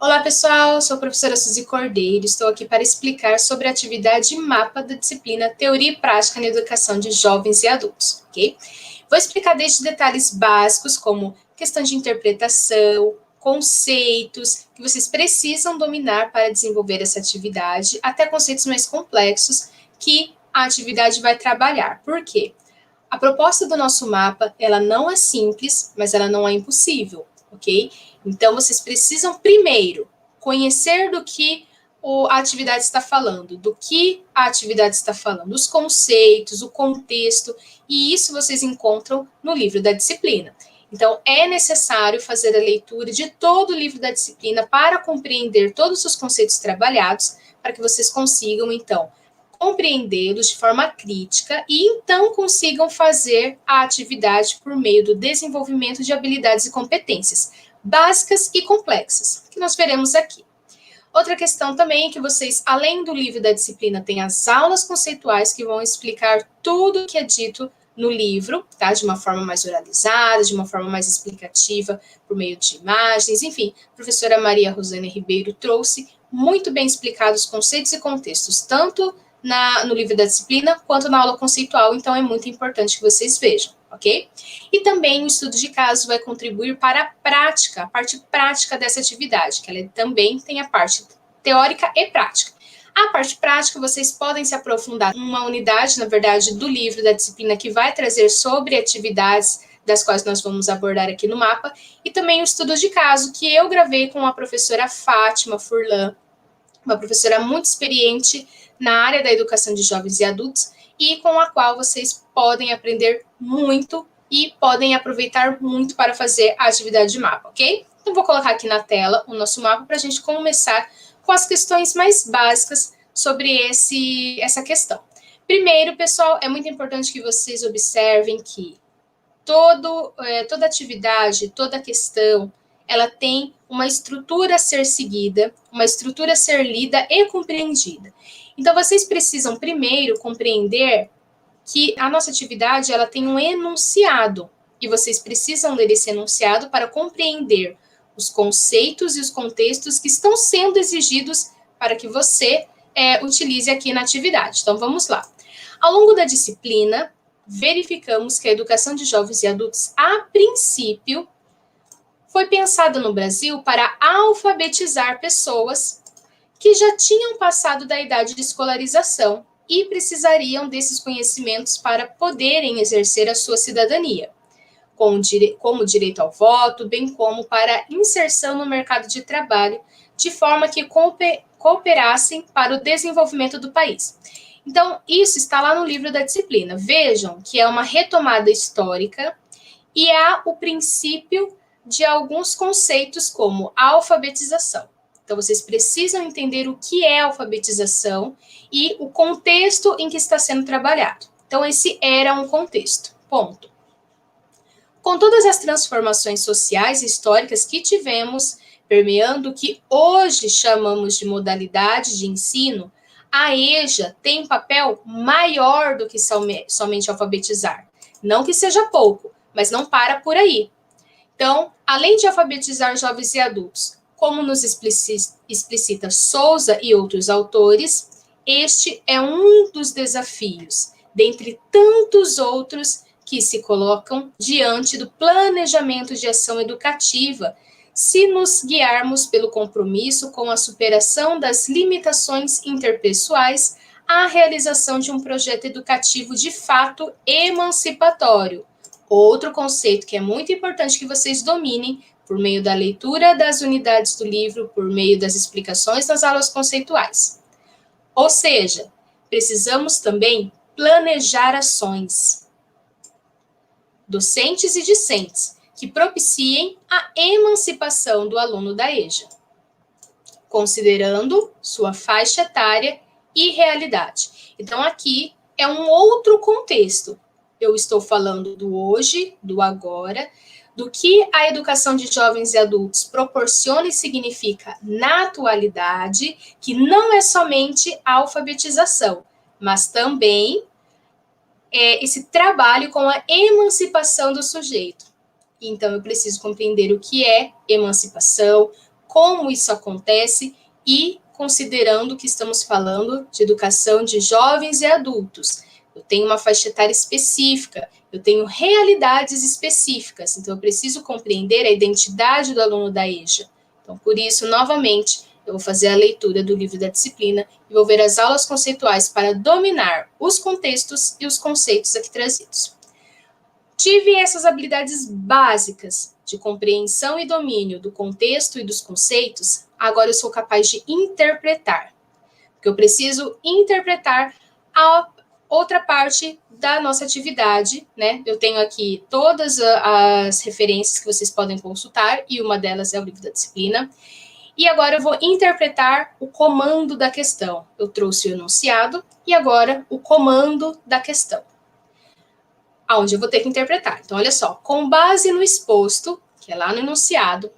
Olá, pessoal. Sou a professora Suzy Cordeiro. Estou aqui para explicar sobre a atividade mapa da disciplina Teoria e Prática na Educação de Jovens e Adultos, ok? Vou explicar desde detalhes básicos, como questão de interpretação, conceitos que vocês precisam dominar para desenvolver essa atividade, até conceitos mais complexos que a atividade vai trabalhar. Por quê? A proposta do nosso mapa, ela não é simples, mas ela não é impossível, ok? Então, vocês precisam, primeiro, conhecer do que a atividade está falando, do que a atividade está falando, os conceitos, o contexto, e isso vocês encontram no livro da disciplina. Então, é necessário fazer a leitura de todo o livro da disciplina para compreender todos os conceitos trabalhados, para que vocês consigam, então, compreendê-los de forma crítica e então consigam fazer a atividade por meio do desenvolvimento de habilidades e competências básicas e complexas, que nós veremos aqui. Outra questão também é que vocês, além do livro da disciplina, têm as aulas conceituais que vão explicar tudo o que é dito no livro, tá? De uma forma mais oralizada, de uma forma mais explicativa, por meio de imagens, enfim. A professora Maria Rosane Ribeiro trouxe muito bem explicados conceitos e contextos, tanto no livro da disciplina, quanto na aula conceitual, então é muito importante que vocês vejam, ok? E também o estudo de caso vai contribuir para a prática, a parte prática dessa atividade, que ela também tem a parte teórica e prática. A parte prática, vocês podem se aprofundar em uma unidade, na verdade, do livro da disciplina que vai trazer sobre atividades das quais nós vamos abordar aqui no mapa, e também o estudo de caso, que eu gravei com a professora Fátima Furlan, uma professora muito experiente na área da educação de jovens e adultos, e com a qual vocês podem aprender muito e podem aproveitar muito para fazer a atividade de mapa, ok? Então, vou colocar aqui na tela o nosso mapa para a gente começar com as questões mais básicas sobre essa questão. Primeiro, pessoal, é muito importante que vocês observem que toda atividade, toda questão, ela tem uma estrutura a ser seguida, uma estrutura a ser lida e compreendida. Então, vocês precisam primeiro compreender que a nossa atividade, ela tem um enunciado, e vocês precisam ler esse enunciado para compreender os conceitos e os contextos que estão sendo exigidos para que você utilize aqui na atividade. Então, vamos lá. Ao longo da disciplina, verificamos que a educação de jovens e adultos, a princípio, foi pensada no Brasil para alfabetizar pessoas que já tinham passado da idade de escolarização e precisariam desses conhecimentos para poderem exercer a sua cidadania, como direito ao voto, bem como para inserção no mercado de trabalho, de forma que cooperassem para o desenvolvimento do país. Então, isso está lá no livro da disciplina. Vejam que é uma retomada histórica e há o princípio de alguns conceitos como a alfabetização. Então, vocês precisam entender o que é alfabetização e o contexto em que está sendo trabalhado. Então, esse era um contexto. Ponto. Com todas as transformações sociais e históricas que tivemos, permeando o que hoje chamamos de modalidade de ensino, a EJA tem um papel maior do que somente alfabetizar. Não que seja pouco, mas não para por aí. Então, além de alfabetizar jovens e adultos, como nos explicita Souza e outros autores, este é um dos desafios, dentre tantos outros que se colocam diante do planejamento de ação educativa, se nos guiarmos pelo compromisso com a superação das limitações interpessoais à realização de um projeto educativo de fato emancipatório. Outro conceito que é muito importante que vocês dominem por meio da leitura das unidades do livro, por meio das explicações nas aulas conceituais. Ou seja, precisamos também planejar ações docentes e discentes que propiciem a emancipação do aluno da EJA, considerando sua faixa etária e realidade. Então, aqui é um outro contexto. Eu estou falando do hoje, do agora, do que a educação de jovens e adultos proporciona e significa na atualidade, que não é somente a alfabetização, mas também esse trabalho com a emancipação do sujeito. Então, eu preciso compreender o que é emancipação, como isso acontece e considerando que estamos falando de educação de jovens e adultos. Eu tenho uma faixa etária específica, eu tenho realidades específicas, então eu preciso compreender a identidade do aluno da EJA. Então, por isso, novamente, eu vou fazer a leitura do livro da disciplina e vou ver as aulas conceituais para dominar os contextos e os conceitos aqui trazidos. Tive essas habilidades básicas de compreensão e domínio do contexto e dos conceitos, agora eu sou capaz de interpretar, porque eu preciso interpretar a outra parte da nossa atividade, né? Eu tenho aqui todas as referências que vocês podem consultar, e uma delas é o livro da disciplina. E agora eu vou interpretar o comando da questão. Eu trouxe o enunciado e agora o comando da questão, aonde eu vou ter que interpretar. Então, olha só, com base no exposto, que é lá no enunciado,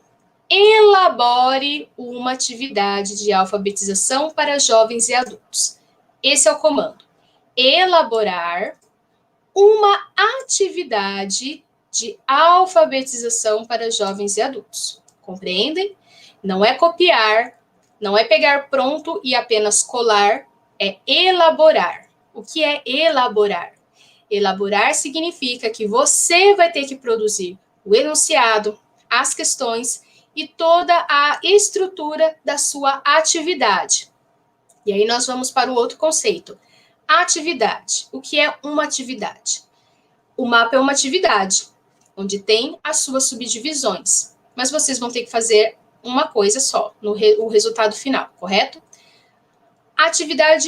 elabore uma atividade de alfabetização para jovens e adultos. Esse é o comando. Elaborar uma atividade de alfabetização para jovens e adultos. Compreendem? Não é copiar, não é pegar pronto e apenas colar, é elaborar. O que é elaborar? Elaborar significa que você vai ter que produzir o enunciado, as questões e toda a estrutura da sua atividade. E aí nós vamos para o outro conceito. Atividade. O que é uma atividade? O mapa é uma atividade, onde tem as suas subdivisões. Mas vocês vão ter que fazer uma coisa só, o resultado final, correto? A atividade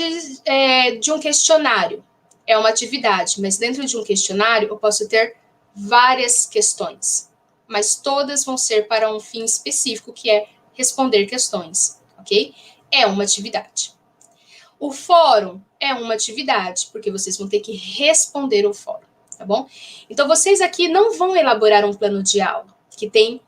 de um questionário é uma atividade, mas dentro de um questionário eu posso ter várias questões, mas todas vão ser para um fim específico, que é responder questões, ok? É uma atividade. O fórum é uma atividade, porque vocês vão ter que responder o fórum, tá bom? Então, vocês aqui não vão elaborar um plano de aula, que tem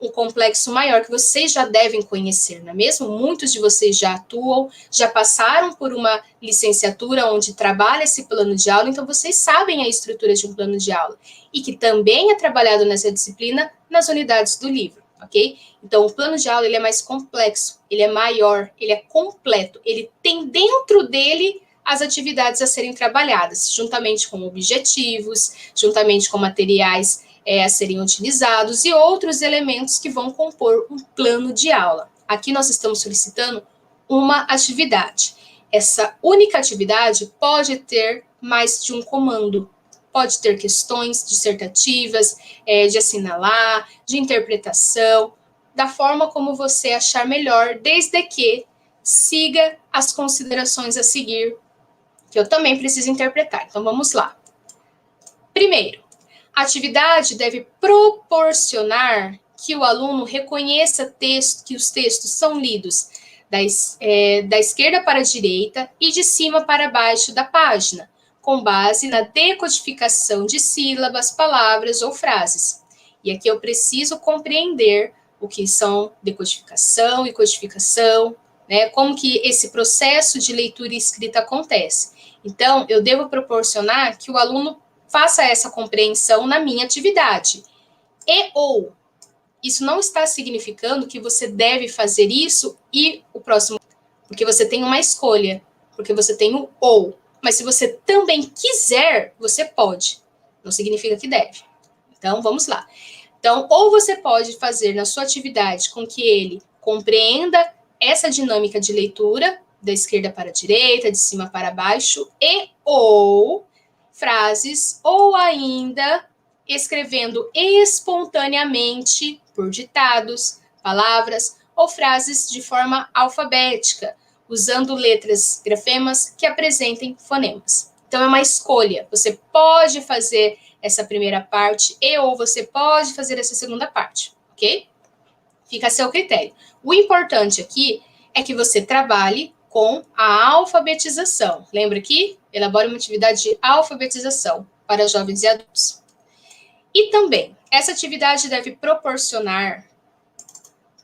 um complexo maior que vocês já devem conhecer, não é mesmo? Muitos de vocês já atuam, já passaram por uma licenciatura onde trabalha esse plano de aula, então vocês sabem a estrutura de um plano de aula, e que também é trabalhado nessa disciplina nas unidades do livro, ok? Então, o plano de aula ele é mais complexo, ele é maior, ele é completo, ele tem dentro dele as atividades a serem trabalhadas, juntamente com objetivos, juntamente com materiais a serem utilizados e outros elementos que vão compor um plano de aula. Aqui nós estamos solicitando uma atividade. Essa única atividade pode ter mais de um comando, pode ter questões dissertativas, de assinalar, de interpretação, da forma como você achar melhor, desde que siga as considerações a seguir, que eu também preciso interpretar. Então, vamos lá. Primeiro, a atividade deve proporcionar que o aluno reconheça que os textos são lidos da esquerda para a direita e de cima para baixo da página, com base na decodificação de sílabas, palavras ou frases. E aqui eu preciso compreender o que são decodificação e codificação, né? Como que esse processo de leitura e escrita acontece. Então, eu devo proporcionar que o aluno faça essa compreensão na minha atividade. Ou, isso não está significando que você deve fazer isso e o próximo, porque você tem uma escolha, porque você tem o ou. Mas se você também quiser, você pode. Não significa que deve. Então, vamos lá. Então, ou você pode fazer na sua atividade com que ele compreenda essa dinâmica de leitura, da esquerda para a direita, de cima para baixo, ou frases, ou ainda escrevendo espontaneamente por ditados, palavras ou frases de forma alfabética, usando letras, grafemas que apresentem fonemas. Então, é uma escolha. Você pode fazer essa primeira parte ou você pode fazer essa segunda parte, ok? Fica a seu critério. O importante aqui é que você trabalhe com a alfabetização. Lembra aqui? Elabore uma atividade de alfabetização para jovens e adultos. E também, essa atividade deve proporcionar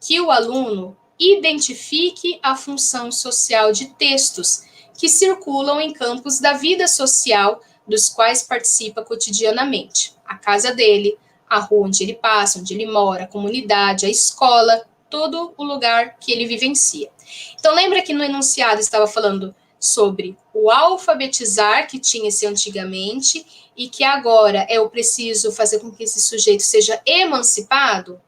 que o aluno identifique a função social de textos que circulam em campos da vida social dos quais participa cotidianamente. A casa dele, a rua onde ele passa, onde ele mora, a comunidade, a escola, todo o lugar que ele vivencia. Então, lembra que no enunciado estava falando sobre o alfabetizar que tinha-se antigamente e que agora eu preciso fazer com que esse sujeito seja emancipado?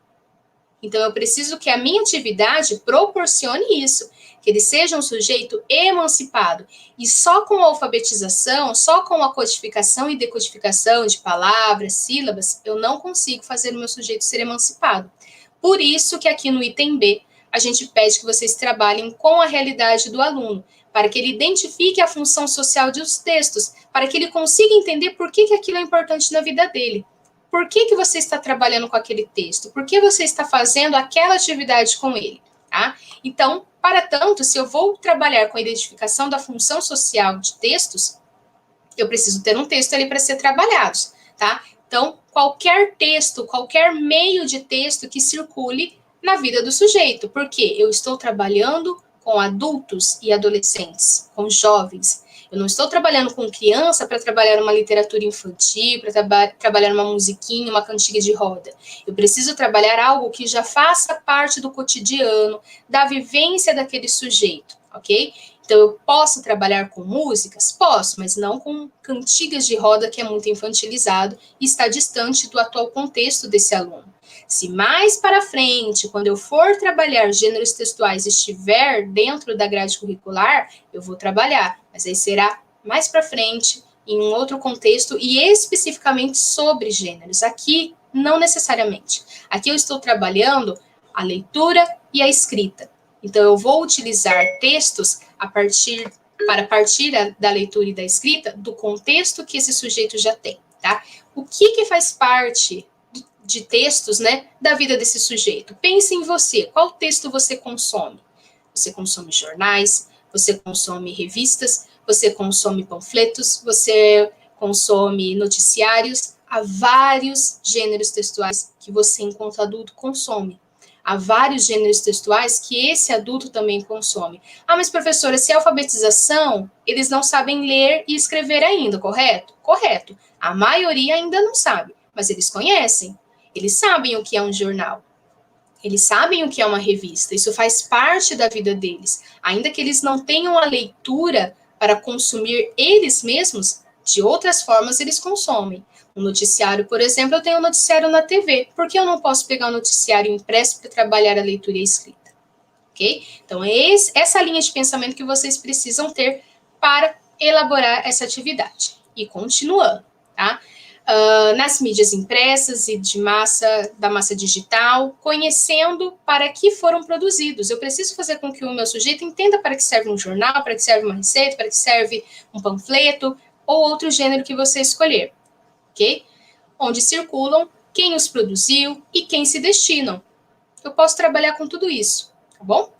Então, eu preciso que a minha atividade proporcione isso, que ele seja um sujeito emancipado. E só com a alfabetização, só com a codificação e decodificação de palavras, sílabas, eu não consigo fazer o meu sujeito ser emancipado. Por isso que aqui no item B, a gente pede que vocês trabalhem com a realidade do aluno, para que ele identifique a função social dos textos, para que ele consiga entender por que aquilo é importante na vida dele. Por que você está trabalhando com aquele texto? Por que você está fazendo aquela atividade com ele? Tá? Então, para tanto, se eu vou trabalhar com a identificação da função social de textos, eu preciso ter um texto ali para ser trabalhado, tá? Então, qualquer texto, qualquer meio de texto que circule na vida do sujeito, porque eu estou trabalhando com adultos e adolescentes, com jovens. Eu não estou trabalhando com criança para trabalhar uma literatura infantil, para trabalhar uma musiquinha, uma cantiga de roda. Eu preciso trabalhar algo que já faça parte do cotidiano, da vivência daquele sujeito, ok? Então, eu posso trabalhar com músicas? Posso, mas não com cantigas de roda, que é muito infantilizado e está distante do atual contexto desse aluno. Se mais para frente, quando eu for trabalhar gêneros textuais, estiver dentro da grade curricular, eu vou trabalhar, mas aí será mais para frente, em um outro contexto e especificamente sobre gêneros. Aqui, não necessariamente. Aqui eu estou trabalhando a leitura e a escrita. Então, eu vou utilizar textos para partir da leitura e da escrita do contexto que esse sujeito já tem, tá? O que faz parte de textos, né, da vida desse sujeito? Pense em você. Qual texto você consome? Você consome jornais, você consome revistas, você consome panfletos, você consome noticiários. Há vários gêneros textuais que você, enquanto adulto, consome. Há vários gêneros textuais que esse adulto também consome. Ah, mas professora, se é alfabetização, eles não sabem ler e escrever ainda, correto? Correto. A maioria ainda não sabe, mas eles conhecem. Eles sabem o que é um jornal. Eles sabem o que é uma revista. Isso faz parte da vida deles. Ainda que eles não tenham a leitura para consumir eles mesmos, de outras formas eles consomem. Um noticiário, por exemplo, eu tenho um noticiário na TV. Por que eu não posso pegar um noticiário impresso para trabalhar a leitura e a escrita? Ok? Então, é essa linha de pensamento que vocês precisam ter para elaborar essa atividade. E continuando, tá? Nas mídias impressas e da massa digital, conhecendo para que foram produzidos. Eu preciso fazer com que o meu sujeito entenda para que serve um jornal, para que serve uma receita, para que serve um panfleto ou outro gênero que você escolher, ok? Onde circulam, quem os produziu e quem se destinam. Eu posso trabalhar com tudo isso, tá bom?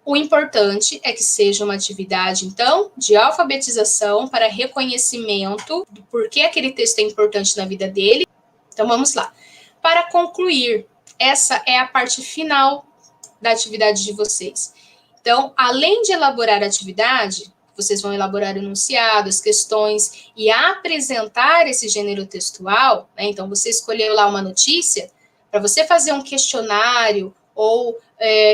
O importante é que seja uma atividade, então, de alfabetização para reconhecimento do porquê aquele texto é importante na vida dele. Então, vamos lá. Para concluir, essa é a parte final da atividade de vocês. Então, além de elaborar a atividade, vocês vão elaborar enunciados, questões e apresentar esse gênero textual, né? Então, você escolheu lá uma notícia, para você fazer um questionário ou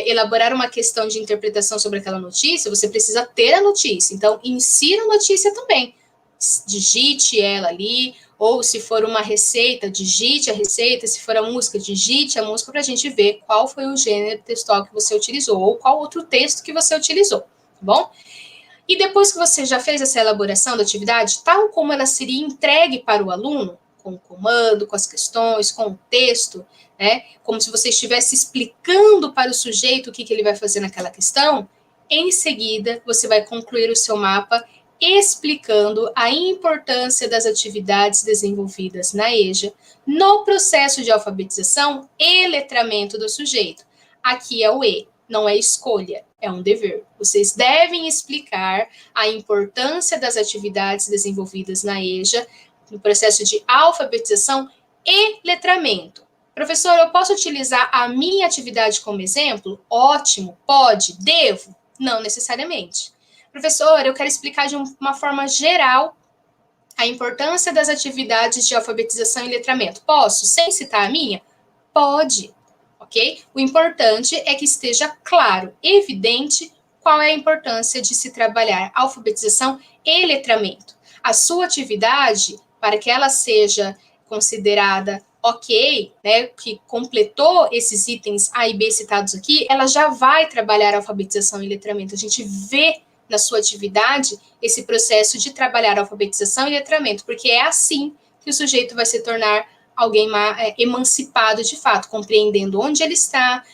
elaborar uma questão de interpretação sobre aquela notícia, você precisa ter a notícia. Então, insira a notícia também. Digite ela ali, ou se for uma receita, digite a receita, se for a música, digite a música para a gente ver qual foi o gênero textual que você utilizou, ou qual outro texto que você utilizou, tá bom? E depois que você já fez essa elaboração da atividade, tal como ela seria entregue para o aluno, com o comando, com as questões, com o texto, né? Como se você estivesse explicando para o sujeito o que ele vai fazer naquela questão, em seguida você vai concluir o seu mapa explicando a importância das atividades desenvolvidas na EJA no processo de alfabetização e letramento do sujeito. Aqui é o E, não é escolha, é um dever. Vocês devem explicar a importância das atividades desenvolvidas na EJA no processo de alfabetização e letramento. Professor, eu posso utilizar a minha atividade como exemplo? Ótimo, pode, devo? Não necessariamente. Professor, eu quero explicar de uma forma geral a importância das atividades de alfabetização e letramento. Posso, sem citar a minha? Pode, ok? O importante é que esteja claro, evidente, qual é a importância de se trabalhar alfabetização e letramento. A sua atividade, para que ela seja considerada ok, né, que completou esses itens A e B citados aqui, ela já vai trabalhar alfabetização e letramento. A gente vê na sua atividade esse processo de trabalhar alfabetização e letramento, porque é assim que o sujeito vai se tornar alguém emancipado de fato, compreendendo onde ele está,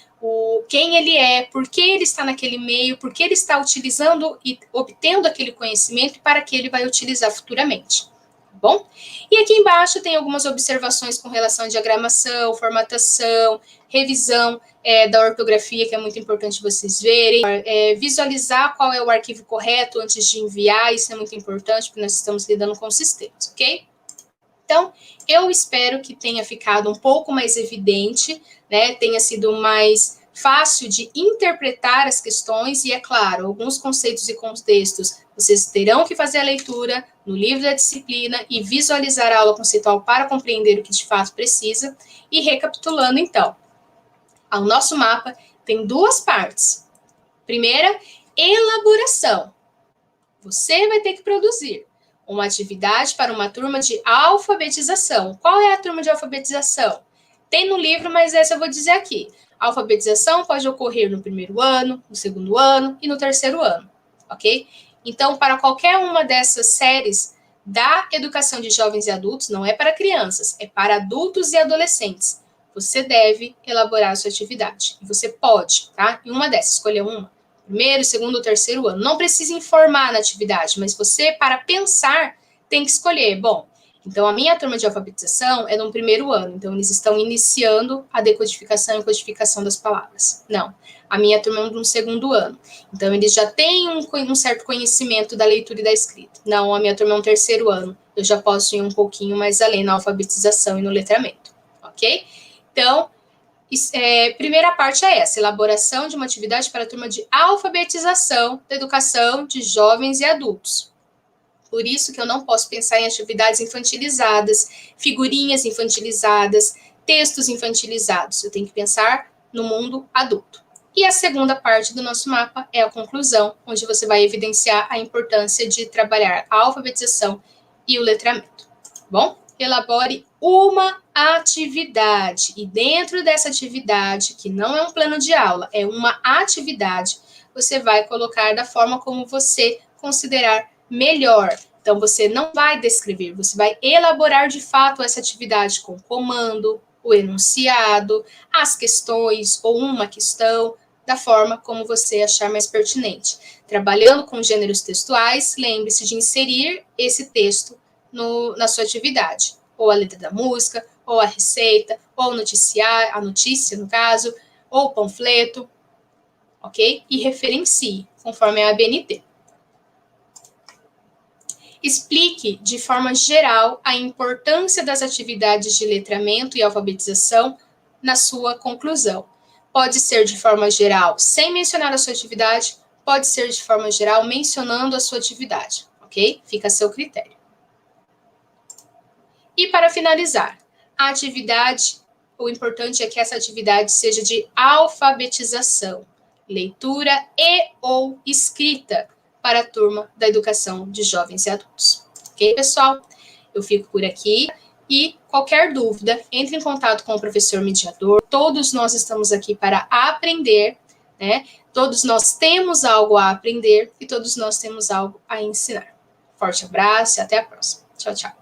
quem ele é, por que ele está naquele meio, por que ele está utilizando e obtendo aquele conhecimento e para que ele vai utilizar futuramente. Bom? E aqui embaixo tem algumas observações com relação à diagramação, formatação, revisão da ortografia, que é muito importante vocês verem, visualizar qual é o arquivo correto antes de enviar, isso é muito importante, porque nós estamos lidando com sistemas, ok? Então, eu espero que tenha ficado um pouco mais evidente, né, tenha sido mais fácil de interpretar as questões, e é claro, alguns conceitos e contextos vocês terão que fazer a leitura no livro da disciplina e visualizar a aula conceitual para compreender o que de fato precisa. E recapitulando, então, o nosso mapa tem duas partes. Primeira, elaboração. Você vai ter que produzir uma atividade para uma turma de alfabetização. Qual é a turma de alfabetização? Tem no livro, mas essa eu vou dizer aqui. A alfabetização pode ocorrer no primeiro ano, no segundo ano e no terceiro ano, ok? Então, para qualquer uma dessas séries da educação de jovens e adultos, não é para crianças, é para adultos e adolescentes. Você deve elaborar a sua atividade. E você pode, tá? Em uma dessas, escolher uma. Primeiro, segundo ou terceiro ano. Não precisa informar na atividade, mas você, para pensar, tem que escolher. Bom, então a minha turma de alfabetização é no primeiro ano, então eles estão iniciando a decodificação e codificação das palavras. Não, a minha turma é no segundo ano, então eles já têm um certo conhecimento da leitura e da escrita. Não, a minha turma é no terceiro ano, eu já posso ir um pouquinho mais além na alfabetização e no letramento, ok? Então, primeira parte é essa, elaboração de uma atividade para a turma de alfabetização da educação de jovens e adultos. Por isso que eu não posso pensar em atividades infantilizadas, figurinhas infantilizadas, textos infantilizados. Eu tenho que pensar no mundo adulto. E a segunda parte do nosso mapa é a conclusão, onde você vai evidenciar a importância de trabalhar a alfabetização e o letramento. Bom? Elabore uma atividade, e dentro dessa atividade, que não é um plano de aula, é uma atividade, você vai colocar da forma como você considerar melhor. Então, você não vai descrever, você vai elaborar de fato essa atividade com o comando, o enunciado, as questões ou uma questão, da forma como você achar mais pertinente. Trabalhando com gêneros textuais, lembre-se de inserir esse texto na sua atividade, ou a letra da música, ou a receita, ou a notícia, no caso, ou o panfleto, ok? E referencie, conforme a ABNT. Explique, de forma geral, a importância das atividades de letramento e alfabetização na sua conclusão. Pode ser de forma geral, sem mencionar a sua atividade, pode ser de forma geral, mencionando a sua atividade, ok? Fica a seu critério. E para finalizar, a atividade, o importante é que essa atividade seja de alfabetização, leitura e ou escrita para a turma da educação de jovens e adultos. Ok, pessoal? Eu fico por aqui e qualquer dúvida, entre em contato com o professor mediador. Todos nós estamos aqui para aprender, né? Todos nós temos algo a aprender e todos nós temos algo a ensinar. Forte abraço e até a próxima. Tchau, tchau.